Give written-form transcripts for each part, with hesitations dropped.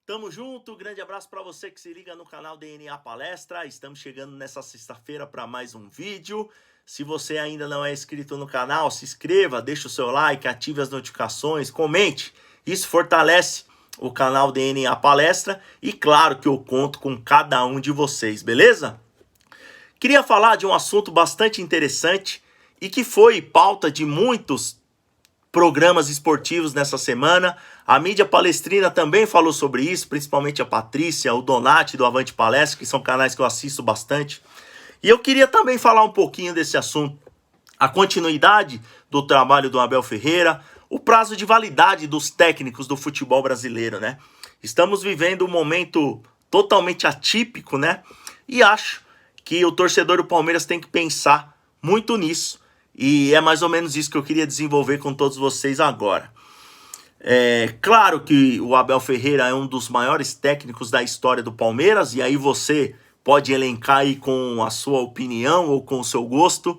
Tamo junto, grande abraço para você que se liga no canal DNA Palestra. Estamos chegando nessa sexta-feira para mais um vídeo. Se você ainda não é inscrito no canal, se inscreva, deixa o seu like, ative as notificações, comente. Isso fortalece o canal DNA Palestra e claro que eu conto com cada um de vocês, beleza? Queria falar de um assunto bastante interessante e que foi pauta de muitos programas esportivos nessa semana. A mídia palestrina também falou sobre isso, principalmente a Patrícia, o Donati do Avante Palestra, que são canais que eu assisto bastante. E eu queria também falar um pouquinho desse assunto. A continuidade do trabalho do Abel Ferreira, o prazo de validade dos técnicos do futebol brasileiro, né? Estamos vivendo um momento totalmente atípico, né? E acho que o torcedor do Palmeiras tem que pensar muito nisso. E é mais ou menos isso que eu queria desenvolver com todos vocês agora. É claro que o Abel Ferreira é um dos maiores técnicos da história do Palmeiras, e aí você pode elencar aí com a sua opinião ou com o seu gosto.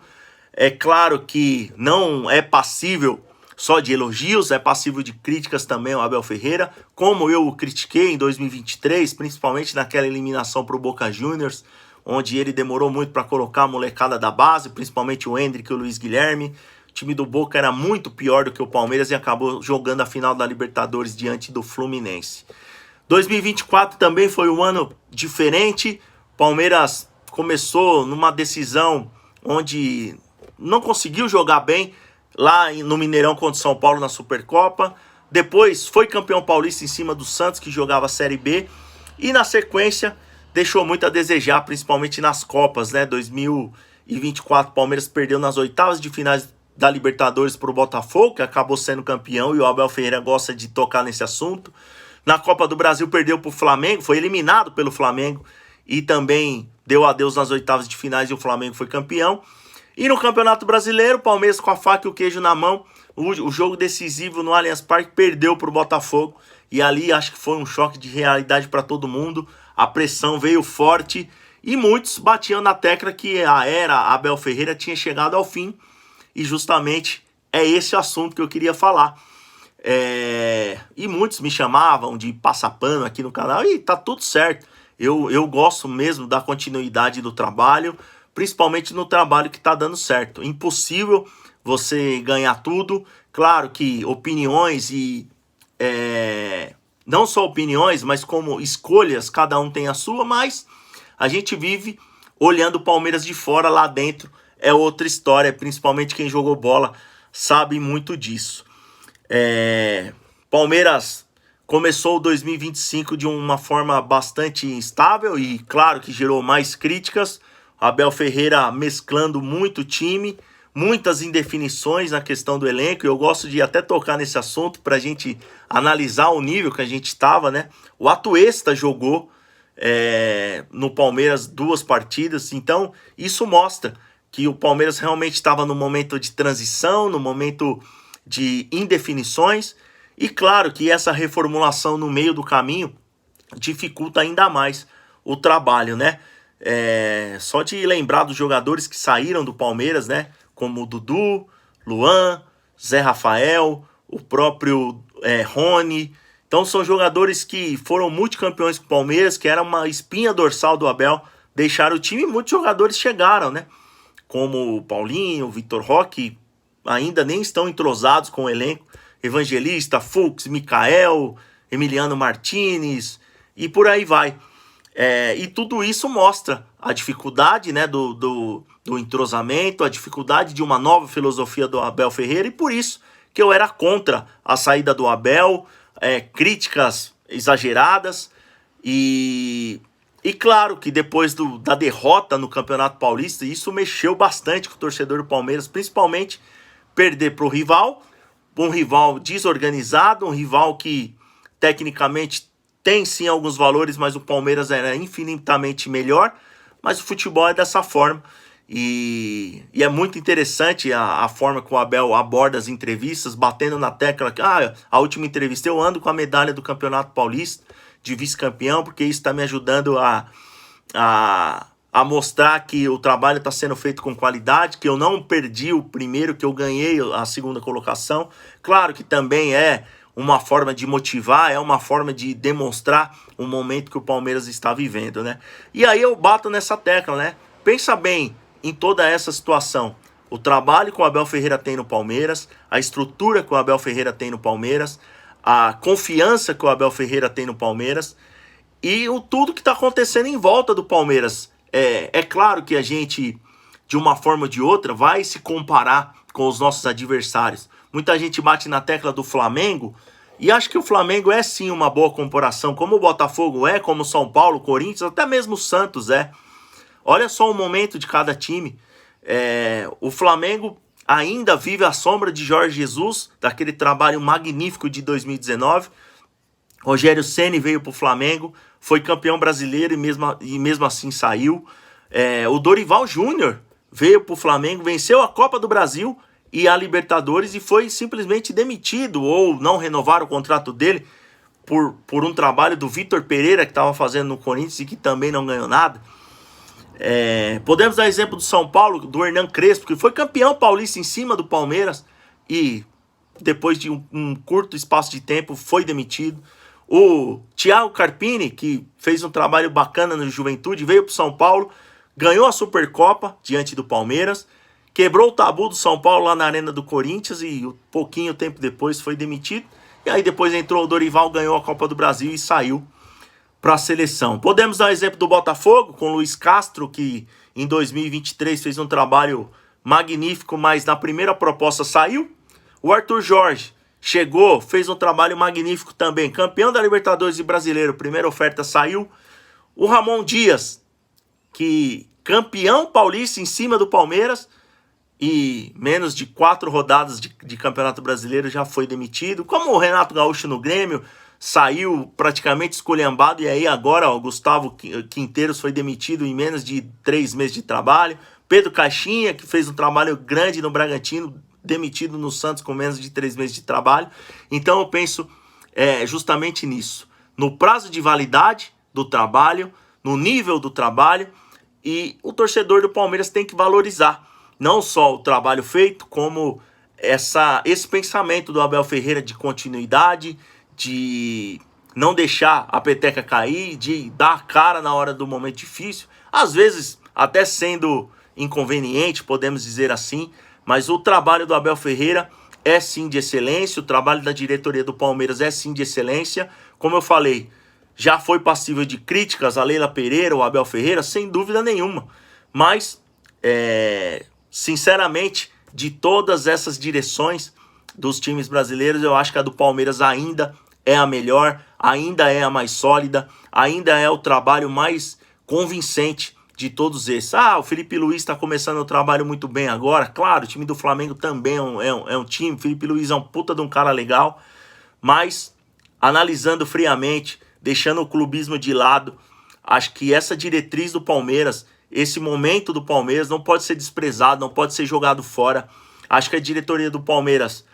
É claro que não é passível só de elogios, é passível de críticas também o Abel Ferreira, como eu o critiquei em 2023, principalmente naquela eliminação para o Boca Juniors, onde ele demorou muito para colocar a molecada da base, principalmente o Endrick e o Luiz Guilherme. O time do Boca era muito pior do que o Palmeiras e acabou jogando a final da Libertadores diante do Fluminense. 2024 também foi um ano diferente. Palmeiras começou numa decisão onde não conseguiu jogar bem lá no Mineirão contra o São Paulo na Supercopa. Depois foi campeão paulista em cima do Santos, que jogava a Série B. E na sequência deixou muito a desejar, principalmente nas Copas, né? 2024, o Palmeiras perdeu nas oitavas de finais da Libertadores para o Botafogo, que acabou sendo campeão, e o Abel Ferreira gosta de tocar nesse assunto. Na Copa do Brasil perdeu para o Flamengo, foi eliminado pelo Flamengo e também deu adeus nas oitavas de finais e o Flamengo foi campeão. E no Campeonato Brasileiro, o Palmeiras com a faca e o queijo na mão, o jogo decisivo no Allianz Parque perdeu para o Botafogo, e ali acho que foi um choque de realidade para todo mundo. A pressão veio forte e muitos batiam na tecla que a era Abel Ferreira tinha chegado ao fim. E justamente é esse assunto que eu queria falar. E muitos me chamavam de passapano aqui no canal. E tá tudo certo. Eu gosto mesmo da continuidade do trabalho, principalmente no trabalho que tá dando certo. Impossível você ganhar tudo. Claro que opiniões e... não só opiniões, mas como escolhas, cada um tem a sua, mas a gente vive olhando o Palmeiras de fora, lá dentro é outra história, principalmente quem jogou bola sabe muito disso. Palmeiras começou 2025 de uma forma bastante instável e claro que gerou mais críticas. Abel Ferreira mesclando muito o time, muitas indefinições na questão do elenco, e eu gosto de até tocar nesse assunto para a gente analisar o nível que a gente estava, né? O Atuesta jogou no Palmeiras 2 partidas, então isso mostra que o Palmeiras realmente estava no momento de transição, no momento de indefinições, e claro que essa reformulação no meio do caminho dificulta ainda mais o trabalho, né? Só de lembrar dos jogadores que saíram do Palmeiras, né? Como o Dudu, Luan, Zé Rafael, o próprio Rony. Então são jogadores que foram multicampeões com o Palmeiras, que era uma espinha dorsal do Abel, deixaram o time, e muitos jogadores chegaram, né? Como o Paulinho, o Vitor Roque, ainda nem estão entrosados com o elenco. Evangelista, Fux, Mikael, Emiliano Martinez e por aí vai. E tudo isso mostra a dificuldade, né, do entrosamento, a dificuldade de uma nova filosofia do Abel Ferreira, e por isso que eu era contra a saída do Abel, críticas exageradas, e claro que depois da derrota no Campeonato Paulista, isso mexeu bastante com o torcedor do Palmeiras, principalmente perder para o rival, um rival desorganizado, um rival que tecnicamente tem sim alguns valores, mas o Palmeiras era infinitamente melhor. Mas o futebol é dessa forma. E é muito interessante a forma que o Abel aborda as entrevistas, batendo na tecla que a última entrevista eu ando com a medalha do Campeonato Paulista de vice-campeão, porque isso está me ajudando a mostrar que o trabalho está sendo feito com qualidade, que eu não perdi o primeiro, que eu ganhei a segunda colocação. Claro que também é uma forma de motivar, é uma forma de demonstrar o momento que o Palmeiras está vivendo, né? E aí eu bato nessa tecla, né? Pensa bem em toda essa situação. O trabalho que o Abel Ferreira tem no Palmeiras, a estrutura que o Abel Ferreira tem no Palmeiras, a confiança que o Abel Ferreira tem no Palmeiras e tudo que está acontecendo em volta do Palmeiras. É claro que a gente, de uma forma ou de outra, vai se comparar com os nossos adversários. Muita gente bate na tecla do Flamengo e acho que o Flamengo é sim uma boa comparação, como o Botafogo é, como o São Paulo, o Corinthians, até mesmo o Santos é. Olha só o momento de cada time. O Flamengo ainda vive a sombra de Jorge Jesus, daquele trabalho magnífico de 2019. Rogério Ceni veio para o Flamengo, foi campeão brasileiro e mesmo assim saiu. O Dorival Júnior veio para o Flamengo, venceu a Copa do Brasil e a Libertadores e foi simplesmente demitido ou não renovaram o contrato dele por um trabalho do Vitor Pereira que estava fazendo no Corinthians e que também não ganhou nada. Podemos dar exemplo do São Paulo, do Hernan Crespo, que foi campeão paulista em cima do Palmeiras e depois de um curto espaço de tempo foi demitido. O Thiago Carpini, que fez um trabalho bacana no Juventude, veio para o São Paulo, ganhou a Supercopa diante do Palmeiras, quebrou o tabu do São Paulo lá na Arena do Corinthians e pouquinho tempo depois foi demitido. E aí depois entrou o Dorival, ganhou a Copa do Brasil e saiu para a seleção. Podemos dar exemplo do Botafogo, com o Luiz Castro, que em 2023 fez um trabalho magnífico, mas na primeira proposta saiu. O Arthur Jorge chegou, fez um trabalho magnífico também, campeão da Libertadores e Brasileiro, primeira oferta saiu. O Ramon Dias, que campeão paulista em cima do Palmeiras e menos de 4 rodadas de Campeonato Brasileiro já foi demitido. Como o Renato Gaúcho no Grêmio, saiu praticamente esculhambado, e aí agora o Gustavo Quinteiros foi demitido em menos de 3 meses de trabalho. Pedro Caixinha, que fez um trabalho grande no Bragantino, demitido no Santos com menos de 3 meses de trabalho. Então eu penso justamente nisso, no prazo de validade do trabalho, no nível do trabalho, e o torcedor do Palmeiras tem que valorizar não só o trabalho feito, como esse pensamento do Abel Ferreira de continuidade, de não deixar a peteca cair, de dar a cara na hora do momento difícil, às vezes até sendo inconveniente, podemos dizer assim, mas o trabalho do Abel Ferreira é sim de excelência, o trabalho da diretoria do Palmeiras é sim de excelência. Como eu falei, já foi passível de críticas a Leila Pereira, o Abel Ferreira, sem dúvida nenhuma, mas sinceramente, de todas essas direções dos times brasileiros, eu acho que a do Palmeiras ainda é a melhor, ainda é a mais sólida, ainda é o trabalho mais convincente de todos esses. O Felipe Luiz está começando o trabalho muito bem agora. Claro, o time do Flamengo também é um time. O Felipe Luiz é um puta de um cara legal. Mas, analisando friamente, deixando o clubismo de lado, acho que essa diretriz do Palmeiras, esse momento do Palmeiras não pode ser desprezado, não pode ser jogado fora. Acho que a diretoria do Palmeiras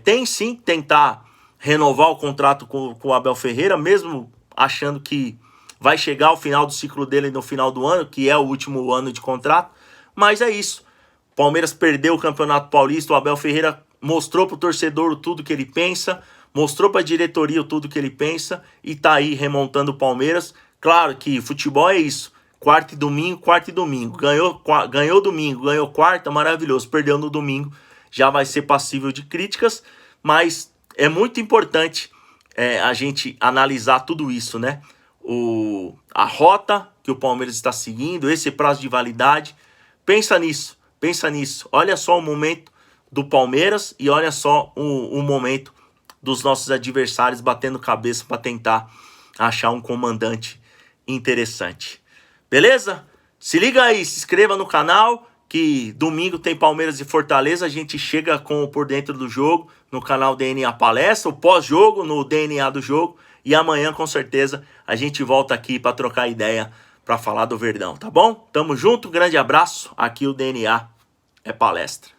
tem sim que tentar renovar o contrato com o Abel Ferreira, mesmo achando que vai chegar ao final do ciclo dele no final do ano, que é o último ano de contrato. Mas é isso. O Palmeiras perdeu o Campeonato Paulista, o Abel Ferreira mostrou para o torcedor tudo que ele pensa, mostrou para a diretoria tudo que ele pensa e tá aí remontando o Palmeiras. Claro que futebol é isso. Quarta e domingo. Ganhou domingo, ganhou quarta, maravilhoso. Perdeu no domingo, já vai ser passível de críticas, mas é muito importante a gente analisar tudo isso, né? A rota que o Palmeiras está seguindo, esse prazo de validade. Pensa nisso. Olha só o momento do Palmeiras e olha só o momento dos nossos adversários batendo cabeça para tentar achar um comandante interessante. Beleza? Se liga aí, se inscreva no canal, que domingo tem Palmeiras e Fortaleza. A gente chega com o Por Dentro do Jogo no canal DNA Palestra, o pós-jogo no DNA do jogo. E amanhã, com certeza, a gente volta aqui para trocar ideia, para falar do Verdão, tá bom? Tamo junto, grande abraço. Aqui o DNA é Palestra.